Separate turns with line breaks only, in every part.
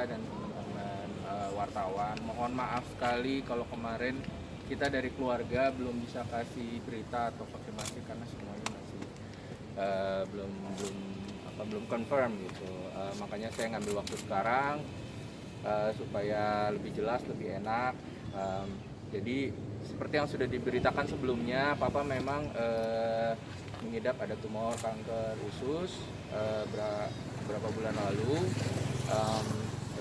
media dan teman-teman wartawan. Mohon maaf sekali kalau kemarin kita dari keluarga belum bisa kasih berita atau konfirmasi karena semuanya masih belum confirm gitu. Makanya saya ngambil waktu sekarang supaya lebih jelas, lebih enak. Jadi seperti yang sudah diberitakan sebelumnya, Papa memang mengidap ada tumor kanker usus beberapa bulan lalu.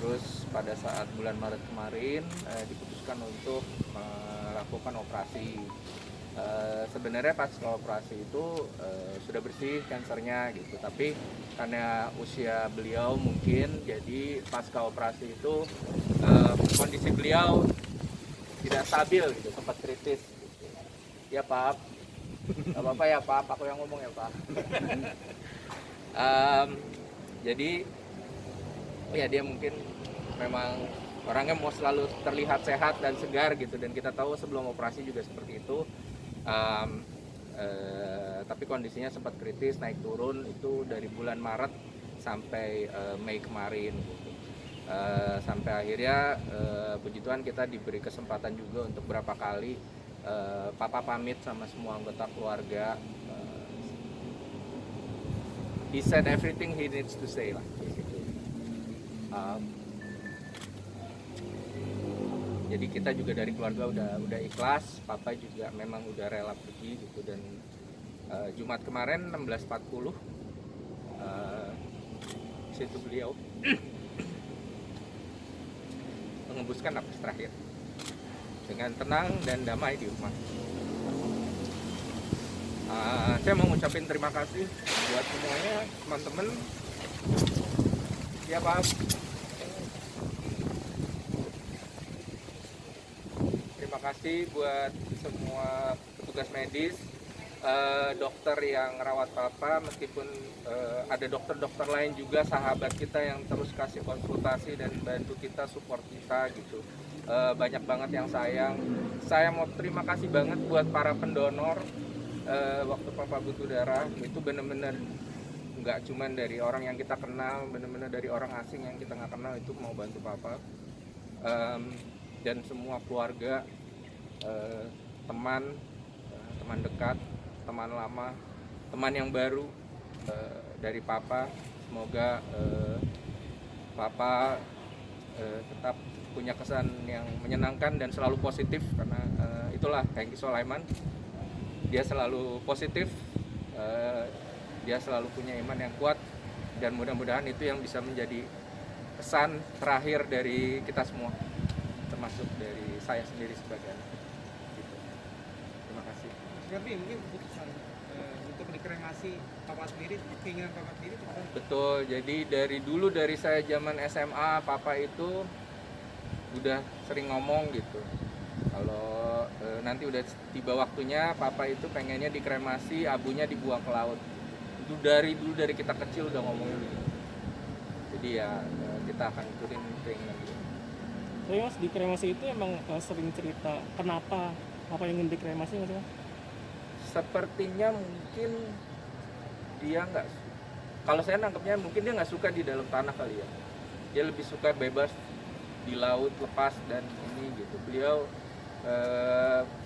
Terus pada saat bulan Maret kemarin diputuskan untuk melakukan operasi. Sebenarnya pas operasi itu sudah bersih kansernya gitu, tapi karena usia beliau mungkin jadi pasca operasi itu kondisi beliau tidak stabil gitu, sempat kritis gitu. Ya Pak, gak apa-apa ya Pak, aku yang ngomong ya Pak. Jadi ya dia mungkin memang orangnya mau selalu terlihat sehat dan segar gitu, dan kita tahu sebelum operasi juga seperti itu. Tapi kondisinya sempat kritis, naik turun itu dari bulan Maret sampai Mei kemarin gitu. Sampai akhirnya puji Tuhan kita diberi kesempatan juga untuk berapa kali Papa pamit sama semua anggota keluarga. He said everything he needs to say lah. Jadi kita juga dari keluarga udah ikhlas, Papa juga memang udah rela pergi gitu. Dan Jumat kemarin 16.40 situ beliau mengembuskan napas terakhir dengan tenang dan damai di rumah. Saya mau ngucapin terima kasih buat semuanya, teman-teman. Ya Pak. Terima kasih buat semua petugas medis, dokter yang rawat Papa, meskipun ada dokter-dokter lain juga sahabat kita yang terus kasih konsultasi dan bantu kita, support kita gitu. Banyak banget yang sayang. Saya mau terima kasih banget buat para pendonor. Waktu Papa butuh darah itu bener-bener nggak cuman dari orang yang kita kenal, bener-bener dari orang asing yang kita nggak kenal itu mau bantu Papa. Dan semua keluarga, teman dekat, teman lama, teman yang baru dari Papa. Semoga Papa tetap punya kesan yang menyenangkan dan selalu positif, karena itulah Hengki Sulaiman. Dia selalu positif, dia selalu punya iman yang kuat, dan mudah-mudahan itu yang bisa menjadi pesan terakhir dari kita semua, termasuk dari saya sendiri sebagai anak. Gitu. Terima kasih.
Tapi mungkin keputusan untuk dikremasi Papa sendiri, keinginan Papa sendiri apa?
Betul, jadi dari saya zaman SMA, Papa itu udah sering ngomong gitu. Kalau nanti udah tiba waktunya, Papa itu pengennya dikremasi, abunya dibuang ke laut. Itu dari kita kecil udah ngomongin gitu. Jadi ya kita akan ikutin keinginan dia.
Tapi Mas, di kremasi itu emang sering cerita kenapa ingin dikremasi Mas?
Sepertinya mungkin dia nggak, kalau saya nangkepnya mungkin dia nggak suka di dalam tanah kali ya. Dia lebih suka bebas di laut, lepas dan ini gitu. Beliau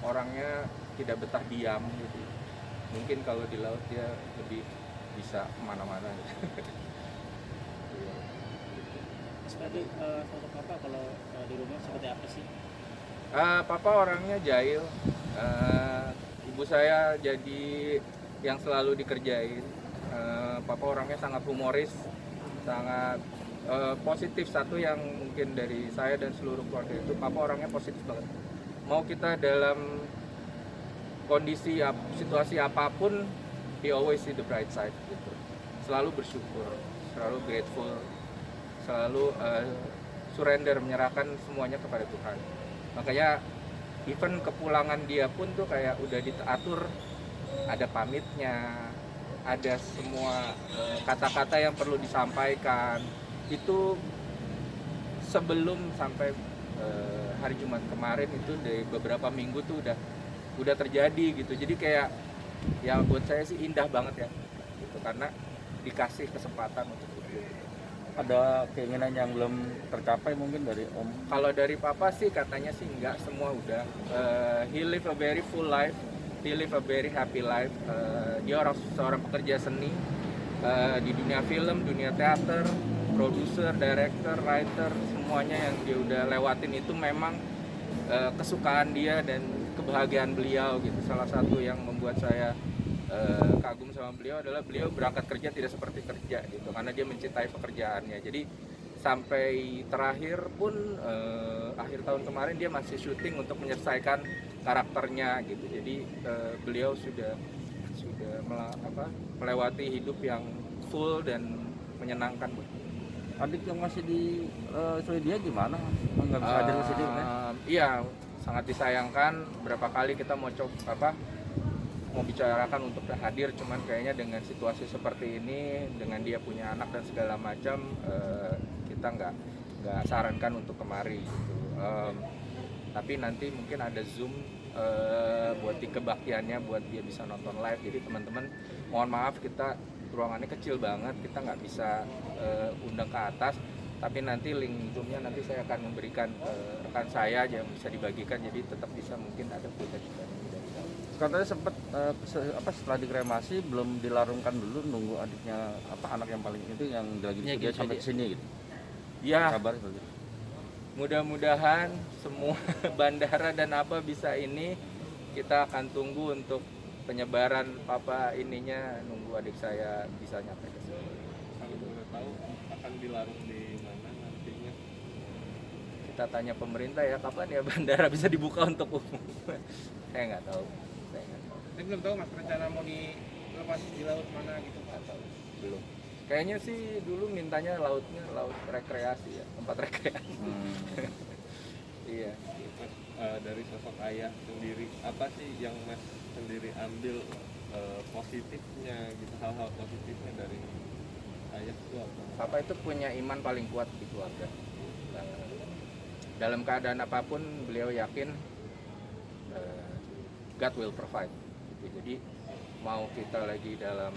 orangnya tidak betah diam gitu. Mungkin kalau di laut dia lebih bisa kemana-mana gitu.
Tadi sosok Papa kalau di rumah seperti apa sih?
Papa orangnya jahil. Ibu saya jadi yang selalu dikerjain. Papa orangnya sangat humoris, sangat positif. Satu yang mungkin dari saya dan seluruh keluarga itu, Papa orangnya positif banget. Mau kita dalam kondisi situasi apapun, he always see the bright side gitu. Selalu bersyukur, selalu grateful, selalu surrender, menyerahkan semuanya kepada Tuhan. Makanya even kepulangan dia pun tuh kayak udah diatur, ada pamitnya, ada semua kata-kata yang perlu disampaikan. Itu sebelum sampai hari Jumat kemarin itu dari beberapa minggu tuh udah terjadi gitu. Jadi kayak ya buat saya sih indah banget ya gitu, karena dikasih kesempatan untuk itu.
ada keinginan yang belum tercapai mungkin dari Om?
Kalau dari papa sih katanya sih enggak, semua udah. He live a very full life, he live a very happy life. Dia seorang pekerja seni di dunia film, dunia teater, produser, director, writer, semuanya yang dia udah lewatin itu memang kesukaan dia dan kebahagiaan beliau gitu. Salah satu yang membuat saya kagum sama beliau adalah beliau berangkat kerja tidak seperti kerja gitu, karena dia mencintai pekerjaannya. Jadi sampai terakhir pun akhir tahun kemarin dia masih syuting untuk menyelesaikan karakternya gitu. Jadi beliau sudah melewati hidup yang full dan menyenangkan.
Adik yang masih di Swedia gimana? Nggak bisa hadir ke sini kan?
Iya, sangat disayangkan. Berapa kali kita mau mau bicarakan untuk hadir, cuman kayaknya dengan situasi seperti ini, dengan dia punya anak dan segala macam, kita nggak sarankan untuk kemari gitu. Tapi nanti mungkin ada Zoom buat di kebaktiannya, buat dia bisa nonton live. Jadi teman-teman mohon maaf, kita ruangannya kecil banget, kita nggak bisa undang ke atas. Tapi nanti link Zoomnya nanti saya akan memberikan rekan saya aja yang bisa dibagikan, jadi tetap bisa mungkin ada footage dari dalam.
Katanya sempat setelah dikremasi belum dilarungkan dulu, nunggu adiknya anak yang paling itu yang lagi di Swedia sampai sini gitu.
Ya,
Kabar seperti itu.
mudah-mudahan semua bandara dan apa bisa ini, kita akan tunggu untuk penyebaran papa ininya, nunggu adik saya bisa nyampe ke sini.
Kalau boleh tahu akan dilarung di mana nantinya?
Kita tanya pemerintah ya, kapan ya bandara bisa dibuka untuk umum. Saya nggak tahu.
Tapi belum tahu mas rencana mau dilepas di laut mana gitu.
Nggak tahu. Belum. Kayaknya sih dulu mintanya laut rekreasi ya, tempat rekreasi. Iya.
Mas, dari sosok ayah sendiri, apa sih yang mas sendiri ambil positifnya gitu, hal-hal positifnya dari ayah itu apa?
Papa itu punya iman paling kuat di keluarga. Dalam keadaan apapun beliau yakin God will provide. Gitu. Jadi mau kita lagi dalam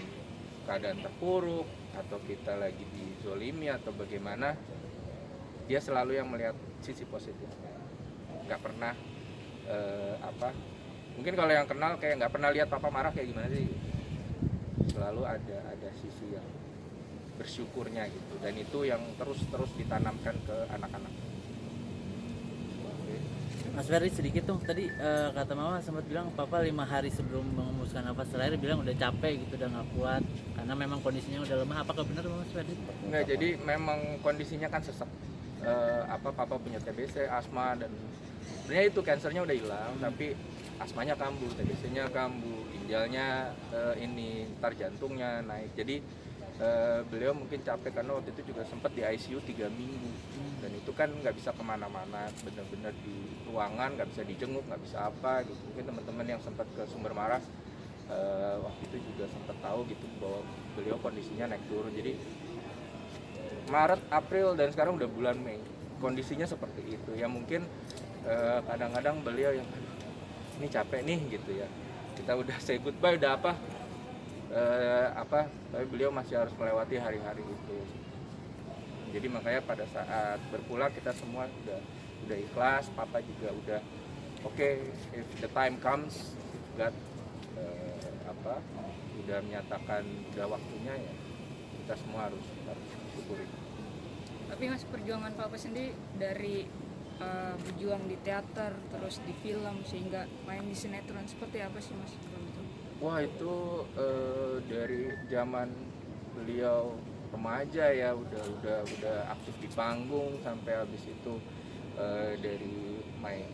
keadaan terpuruk atau kita lagi dizolimi atau bagaimana, dia selalu yang melihat sisi positifnya. Nggak pernah mungkin kalau yang kenal kayak nggak pernah lihat papa marah kayak gimana sih. Selalu ada sisi yang bersyukurnya gitu, dan itu yang terus ditanamkan ke anak-anak.
Mas Ferry sedikit tuh tadi kata mama sempat bilang papa 5 hari sebelum mengembuskan nafas terakhir bilang udah capek gitu, udah nggak kuat karena memang kondisinya udah lemah. Apakah benar Mas Ferry?
Enggak, jadi memang kondisinya kan sesak. Papa punya TBC, asma, dan sebenarnya itu kansernya udah hilang, tapi asmanya kambuh, TBC-nya kambuh, ginjalnya ntar jantungnya naik. Jadi beliau mungkin capek karena waktu itu juga sempat di ICU 3 minggu, dan itu kan nggak bisa kemana-mana, benar-benar di ruangan, nggak bisa dijenguk, nggak bisa apa gitu. Mungkin teman-teman yang sempat ke Sumber Maras waktu itu juga sempat tahu gitu bahwa beliau kondisinya naik turun. Jadi Maret, April, dan sekarang udah bulan Mei, kondisinya seperti itu. Ya mungkin kadang-kadang beliau yang ini capek nih gitu ya, kita udah say goodbye, udah tapi beliau masih harus melewati hari-hari itu. Jadi makanya pada saat berpulang kita semua udah ikhlas, papa juga udah oke, if the time comes, if God udah menyatakan udah waktunya, ya kita semua harus syukuri.
Tapi mas, perjuangan papa sendiri dari berjuang di teater, terus di film, sehingga main di sinetron, seperti apa sih mas?
Wah, itu dari zaman beliau remaja ya udah aktif di panggung, sampai habis itu dari main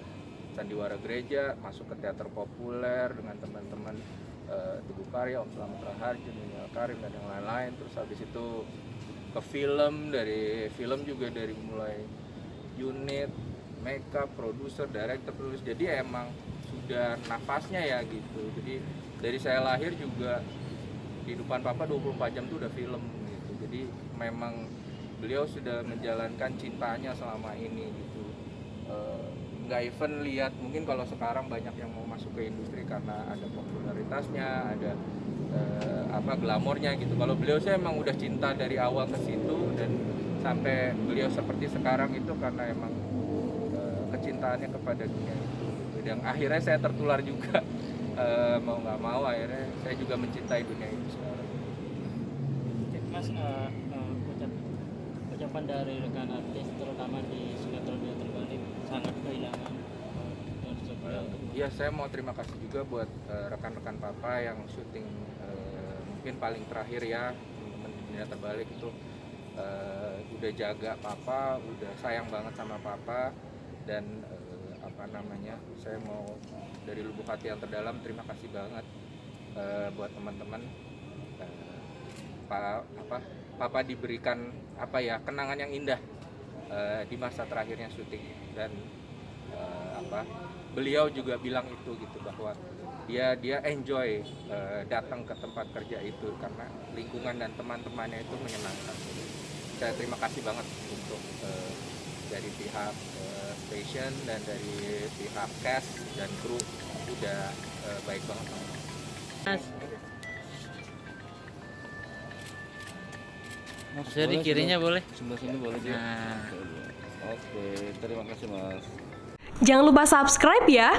sandiwara gereja masuk ke teater populer dengan teman-teman Teguh Karya, Om Slamet Raharjo, Nini Karim, dan yang lain-lain. Terus habis itu ke film, dari film juga dari mulai unit, makeup, produser, director, penulis. Jadi emang sudah nafasnya ya gitu. Jadi dari saya lahir juga kehidupan papa 24 jam tuh udah film gitu. Jadi memang beliau sudah menjalankan cintanya selama ini gitu. Nggak even lihat, mungkin kalau sekarang banyak yang mau masuk ke industri karena ada popularitasnya, ada glamornya gitu. Kalau beliau sih emang udah cinta dari awal ke situ, dan sampai beliau seperti sekarang itu karena emang kecintaannya kepada dunia itu. Dan akhirnya saya tertular juga. Mau nggak mau akhirnya saya juga mencintai dunia itu sekarang.
Mas, ucapan dari rekan artis terutama di sinetron Dunia Terbalik sangat kehilangan
Ya, saya mau terima kasih juga buat rekan-rekan Papa yang syuting mungkin paling terakhir ya, teman-teman Dunia Terbalik itu udah jaga Papa, udah sayang banget sama Papa, dan saya mau dari lubuk hati yang terdalam terima kasih banget buat teman-teman. Papa diberikan kenangan yang indah di masa terakhirnya syuting, dan beliau juga bilang itu gitu, bahwa dia enjoy datang ke tempat kerja itu karena lingkungan dan teman-temannya itu menyenangkan. Saya terima kasih banget untuk dari pihak station dan dari pihak cast dan kru, udah baik banget sama
Mas. Jadi kirinya boleh?
Sebelah sini boleh juga.
Nah.
Oke, terima kasih Mas.
Jangan lupa subscribe ya.